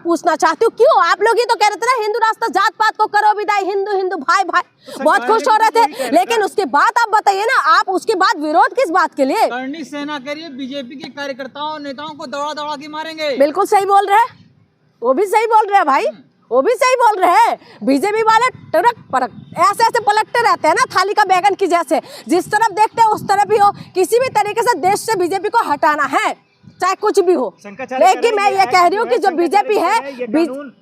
पूछना चाहती हूँ, क्यों आप लोग ही तो कह रहे थे ना हिंदू राष्ट्र जात पात को करो विदाई, हिंदू हिंदू भाई भाई, बहुत खुश हो रहे थे। लेकिन उसके बाद आप बताइए ना, आप उसके बाद विरोध किस बात के लिए? करनी सेना कह रही है बीजेपी के कार्यकर्ताओं नेताओं को दौड़ा दौड़ा के मारेंगे। बिल्कुल सही बोल रहे हैं, वो भी सही बोल रहे हैं भाई, वो भी सही बोल रहे हैं। बीजेपी वाले टरक परक ऐसे ऐसे पलटते रहते हैं ना थाली का बैगन की जैसे, जिस तरफ देखते हैं उस तरफ ही हो। किसी भी तरीके से देश से बीजेपी को हटाना है, चाहे कुछ भी हो। लेकिन मैं ये कह रही हूँ कि जो बीजेपी है,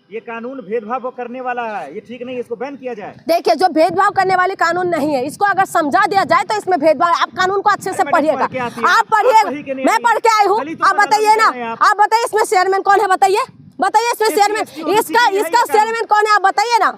ये कानून भेदभाव करने वाला है, ये ठीक नहीं है, इसको बैन किया जाए। देखिए जो भेदभाव करने वाली कानून नहीं है, इसको अगर समझा दिया जाए तो इसमें भेदभाव। आप कानून को अच्छे से पढ़िएगा, आप पढ़िएगा, मैं पढ़ के आई हूँ। आप बताइए ना, आप बताइए इसमें चेयरमैन कौन है, बताइए बताइए इसमें चेयरमैन, इसका चेयरमैन कौन है, आप बताइए ना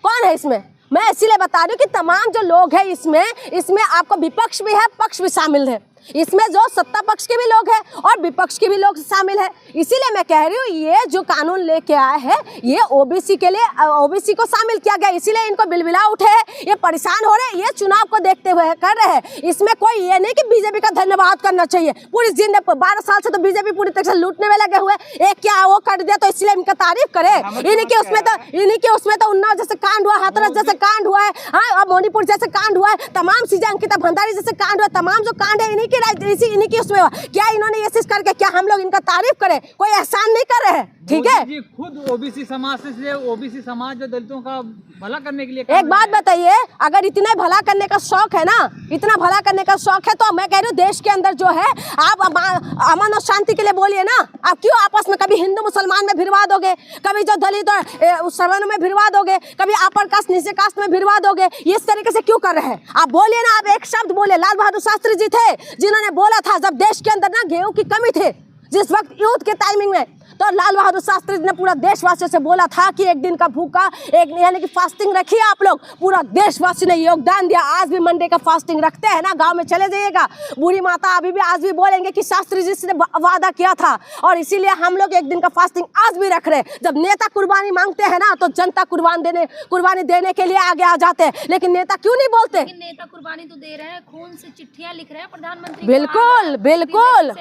कौन है इसमें। मैं इसीलिए बता रही हूँ कि तमाम जो लोग हैं इसमें आपको विपक्ष भी है, पक्ष भी शामिल है। इसमें जो सत्ता पक्ष के भी लोग हैं और विपक्ष के भी लोग शामिल हैं। इसीलिए मैं कह रही हूँ ये जो कानून लेके आया है ये ओबीसी के लिए, ओबीसी को शामिल किया गया, इसीलिए इनको बिलबिला उठे हैं, ये परेशान हो रहे हैं, ये चुनाव को देखते हुए कर रहे हैं। इसमें कोई ये नहीं कि बीजेपी का धन्यवाद करना चाहिए। पूरी जिंदगी 12 साल से तो बीजेपी पूरी तरह से लूटने में लगे हुए, एक क्या वो कर दिया तो इसलिए इनका तारीफ करे। इन्हीं के उसमें तो उन्नाव जैसे कांड हुआ, हाथरस जैसे कांड हुआ है, हाँ, और मणिपुर जैसे कांड हुआ है, तमाम चीजें, अंकिता भंडारी जैसे कांड हुआ, तमाम जो कांड है इन्हीं की उसमें हुआ। क्या इन्होंने ये चीज करके क्या हम लोग इनका तारीफ करें? कोई एहसान नहीं कर रहे हैं, ठीक है। जी खुद ओबीसी समाज से, ओबीसी समाज जो दलितों का भला करने के लिए, एक बात बताइए, अगर इतना भला करने का शौक है ना, इतना भला करने का शौक है, तो मैं कह रही हूँ देश के अंदर जो है आप अमन और शांति के लिए बोलिए ना। आप क्यों आपस में कभी हिंदू मुसलमान में भिड़वा दोगे, कभी जो दलित और सवर्ण में भिड़वा दोगे, कभी अपर कास्ट नीचे कास्ट में भिड़वा दोगे? इस तरीके से क्यों कर रहे हैं? आप बोलिए ना, आप एक शब्द बोले। लाल बहादुर शास्त्री जी थे जिन्होंने बोला था जब देश के अंदर ना गेहूं की कमी थी, जिस वक्त युद्ध के टाइमिंग में, तो लाल बहादुर शास्त्री ने पूरा देशवासियों से बोला था कि एक दिन का भूखा, एक यानी कि फास्टिंग रखिए आप लोग। पूरा देशवासी ने योगदान दिया। आज भी मंडे का फास्टिंग रखते हैं ना, गांव में चले जाइएगा, बूढ़ी माता अभी भी आज भी बोलेंगे कि शास्त्री जी ने वादा किया था, और इसीलिए हम लोग एक दिन का फास्टिंग आज भी रख रहे हैं। जब नेता कुर्बानी मांगते हैं ना, तो जनता कुर्बानी देने के लिए आगे आ जाते हैं। लेकिन नेता क्यों नहीं बोलते? नेता कुर्बानी तो दे रहे हैं, खून से चिट्ठियां लिख रहे हैं प्रधानमंत्री। बिल्कुल बिल्कुल,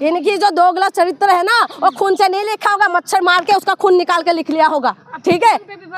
इनकी जो दोगला चरित्र है ना, वो खून से लिखा होगा, मच्छर मार के उसका खून निकाल के लिख लिया होगा, ठीक है।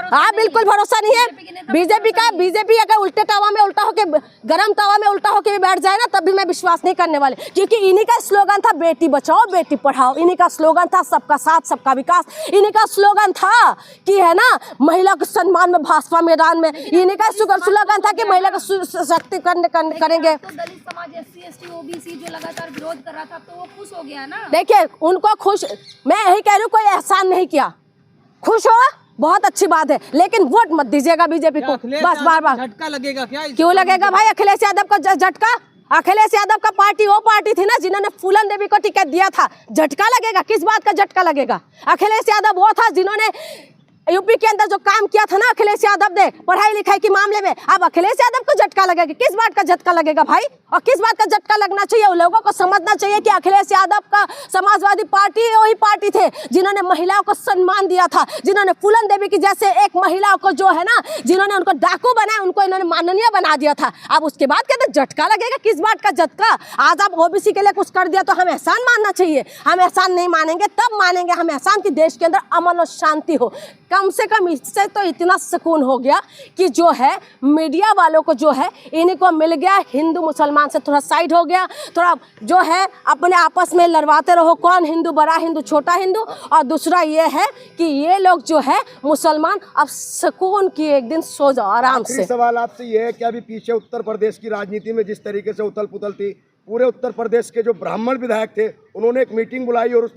हाँ बिल्कुल भरोसा नहीं है बीजेपी अगर उल्टे तवा में उल्टा होके, गरम तवा में उल्टा होके भी बैठ जाए ना, तब भी मैं विश्वास नहीं करने वाले। क्योंकि इन्हीं का स्लोगन था बेटी बचाओ बेटी पढ़ाओ, इन्हीं का स्लोगन था सबका साथ सबका विकास, इन्हीं का स्लोगन था कि है ना महिला के सम्मान में भाजपा मैदान में, इन्हीं का स्लोगन था कि महिला का सशक्तिकरण करेंगे। दलित समाज, SC ST OBC जो लगातार विरोध कर रहा था, तो वो खुश हो गया ना। देखिए उनको खुश, मैं यही कह रही हूँ, कोई एहसान नहीं किया, खुश हो बहुत अच्छी बात है, लेकिन वोट मत दीजिएगा बीजेपी को बस। बार झटका लगेगा क्या? क्यों लगेगा भाई? अखिलेश यादव का झटका, अखिलेश यादव का पार्टी वो पार्टी थी ना जिन्होंने फूलन देवी को टिकट दिया था। झटका लगेगा? किस बात का झटका लगेगा? अखिलेश यादव वो था जिन्होंने यूपी के अंदर जो काम किया था ना अखिलेश यादव ने पढ़ाई लिखाई के मामले में। अब अखिलेश यादव को झटका लगेगा? किस बात का झटका लगेगा भाई? और किस बात का झटका लगना चाहिए? उन लोगों को समझना चाहिए कि अखिलेश यादव का समाजवादी पार्टी वही पार्टी थे जिन्होंने महिलाओं को सम्मान दिया था, जिन्होंने फूलन देवी की जैसे एक महिला को जो है ना, जिन्होंने उनको डाकू बनाया, उनको इन्होंने माननीय बना दिया था। अब उसके बाद कहते झटका लगेगा? किस बात का झटका? आज आप ओबीसी के लिए कुछ कर दिया तो हम एहसान मानना चाहिए? हम एहसान नहीं मानेंगे, तब मानेंगे हम एहसान कि देश के अंदर अमन और शांति हो। कम से कम इससे तो इतना सुकून हो गया कि जो है मीडिया वालों को जो है इन्हीं को मिल गया, हिंदू मुसलमान से थोड़ा साइड हो गया, थोड़ा जो है अपने आपस में लड़वाते रहो, कौन हिंदू बड़ा हिंदू छोटा हिंदू। और दूसरा ये है कि ये लोग जो है मुसलमान अब सुकून की एक दिन सो जाओ आराम से। सवाल आपसे ये है कि अभी पीछे उत्तर प्रदेश की राजनीति में जिस तरीके से उथल पुथल थी, पूरे उत्तर प्रदेश के जो ब्राह्मण विधायक थे उन्होंने एक मीटिंग बुलाई और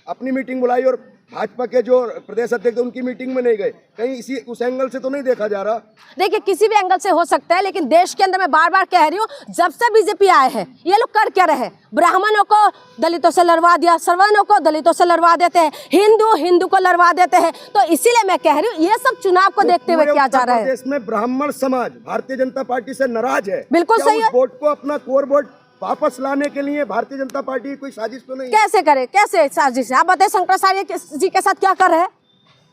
अपनी मीटिंग बुलाई और भाजपा के जो प्रदेश अध्यक्ष उनकी मीटिंग में नहीं गए, कहीं उस एंगल से तो नहीं देखा जा रहा? देखिए किसी भी एंगल से हो सकता है, लेकिन देश के अंदर मैं बार बार कह रही हूँ, जब से बीजेपी आए हैं ये लोग कर क्या रहे? ब्राह्मणों को दलितों से लड़वा दिया, सवर्णों को दलितों से लड़वा देते हैं, हिंदू को लड़वा देते हैं। तो इसीलिए मैं कह रही हूँ ये सब चुनाव को देखते हुए क्या जा रहा है। देश में ब्राह्मण समाज भारतीय जनता पार्टी से नाराज है। बिल्कुल सही है। वोट को अपना कोर वोट वापस लाने के लिए भारतीय जनता पार्टी कोई साजिश तो नहीं? कैसे करे? कैसे साजिश है? आप बताइए शंकराचार्य जी के साथ क्या कर रहे हैं?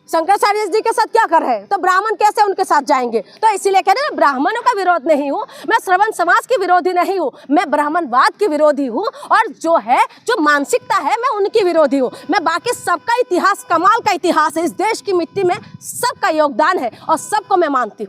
शंकराचार्य जी के साथ क्या कर रहे हैं, तो ब्राह्मण कैसे उनके साथ जाएंगे। तो इसीलिए कह रहे हैं ब्राह्मणों का विरोध नहीं हूँ मैं, श्रवण समाज की विरोधी नहीं हूँ मैं, ब्राह्मणवाद की विरोधी हूँ, और जो है जो मानसिकता है मैं उनकी विरोधी हूँ मैं। बाकी सबका इतिहास कमाल का इतिहास है, इस देश की मिट्टी में सबका योगदान है और सबको मैं मानती हूँ।